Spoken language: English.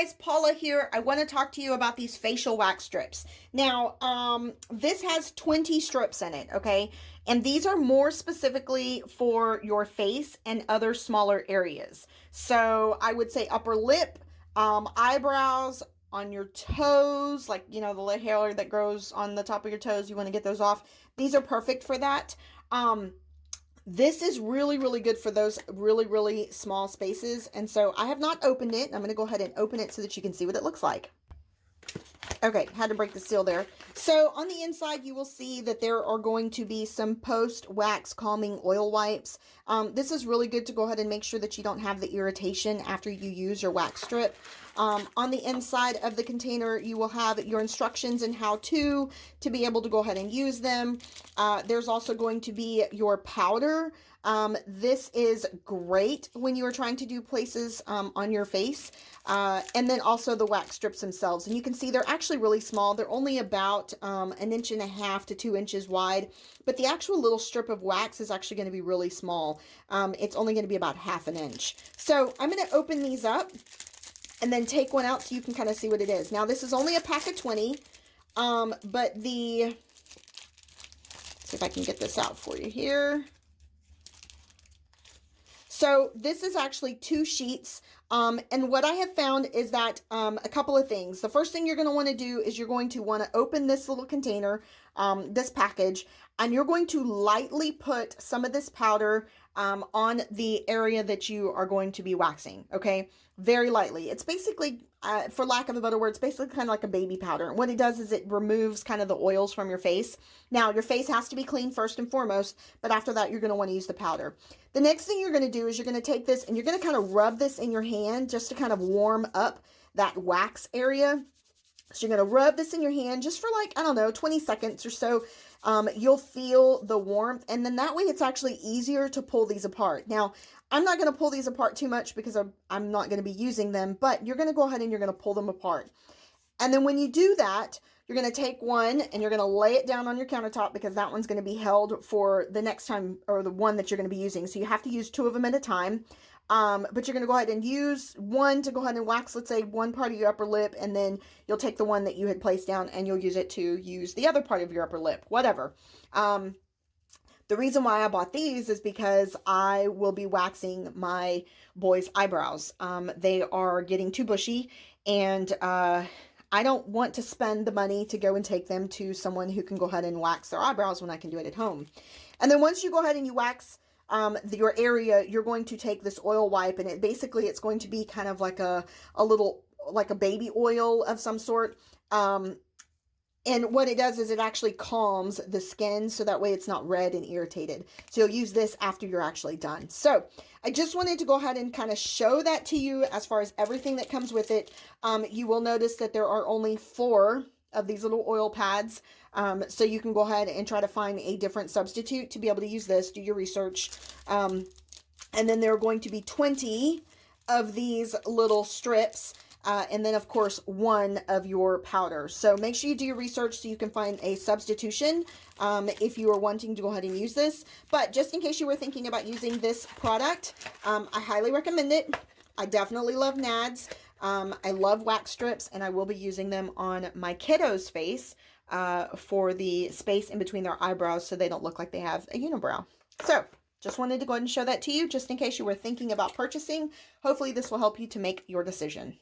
guys, Paula here. I want to talk to you about these facial wax strips. Now, this has 20 strips in it, okay? And these are more specifically for your face and other smaller areas. So I would say upper lip, eyebrows, on your toes, like, you know, the little hair that grows on the top of your toes, you want to get those off. These are perfect for that. This is really, really good for those really, really small spaces. And so I have not opened it. I'm going to go ahead and open it so that you can see what it looks like. Okay, had to break the seal there. So on the inside, you will see that there are going to be some post-wax calming oil wipes. This is really good to go ahead and make sure that you don't have the irritation after you use your wax strip. On the inside of the container, you will have your instructions and how to be able to go ahead and use them. There's also going to be your powder. This is great when you are trying to do places on your face. And then also the wax strips themselves. And you can see they're actually really small. They're only about 1.5 to 2 inches wide. But the actual little strip of wax is actually going to be really small. It's only going to be about 1/2 inch. So I'm going to open these up and then take one out so you can kind of see what it is. Now, this is only a pack of 20. But let's see if I can get this out for you here. So this is actually 2 sheets. And what I have found is that a couple of things. The first thing you're going to want to do is you're going to want to open this little container, this package, and you're going to lightly put some of this powder on the area that you are going to be waxing, okay? Very lightly. It's basically, for lack of a better word, it's basically kind of like a baby powder. And what it does is it removes kind of the oils from your face. Now, your face has to be clean first and foremost, but after that, you're going to want to use the powder. The next thing you're going to do is you're going to take this and you're going to kind of rub this in your hand just to kind of warm up that wax area. So you're going to rub this in your hand just for like, I don't know, 20 seconds or so. You'll feel the warmth, and then that way it's actually easier to pull these apart. Now, I'm not going to pull these apart too much because I'm not going to be using them, but you're going to go ahead and you're going to pull them apart. And then when you do that, you're going to take one and you're going to lay it down on your countertop because that one's going to be held for the next time, or the one that you're going to be using. So you have to use 2 of them at a time. But you're going to go ahead and use one to go ahead and wax, let's say, one part of your upper lip, and then you'll take the one that you had placed down and you'll use it to use the other part of your upper lip, whatever. The reason why I bought these is because I will be waxing my boys' eyebrows. They are getting too bushy, and I don't want to spend the money to go and take them to someone who can go ahead and wax their eyebrows when I can do it at home. And then once you go ahead and you wax your area, you're going to take this oil wipe, and it's going to be kind of like a little, like a baby oil of some sort. And what it does is it actually calms the skin so that way it's not red and irritated. So you'll use this after you're actually done. So I just wanted to go ahead and kind of show that to you as far as everything that comes with it. You will notice that there are only 4 of these little oil pads. So you can go ahead and try to find a different substitute to be able to use this. Do your research. And then there are going to be 20 of these little strips. And then, of course, 1 of your powder. So make sure you do your research so you can find a substitution if you are wanting to go ahead and use this. But just in case you were thinking about using this product, I highly recommend it. I definitely love nads. I love wax strips, and I will be using them on my kiddos' face for the space in between their eyebrows so they don't look like they have a unibrow. So just wanted to go ahead and show that to you just in case you were thinking about purchasing. Hopefully this will help you to make your decision.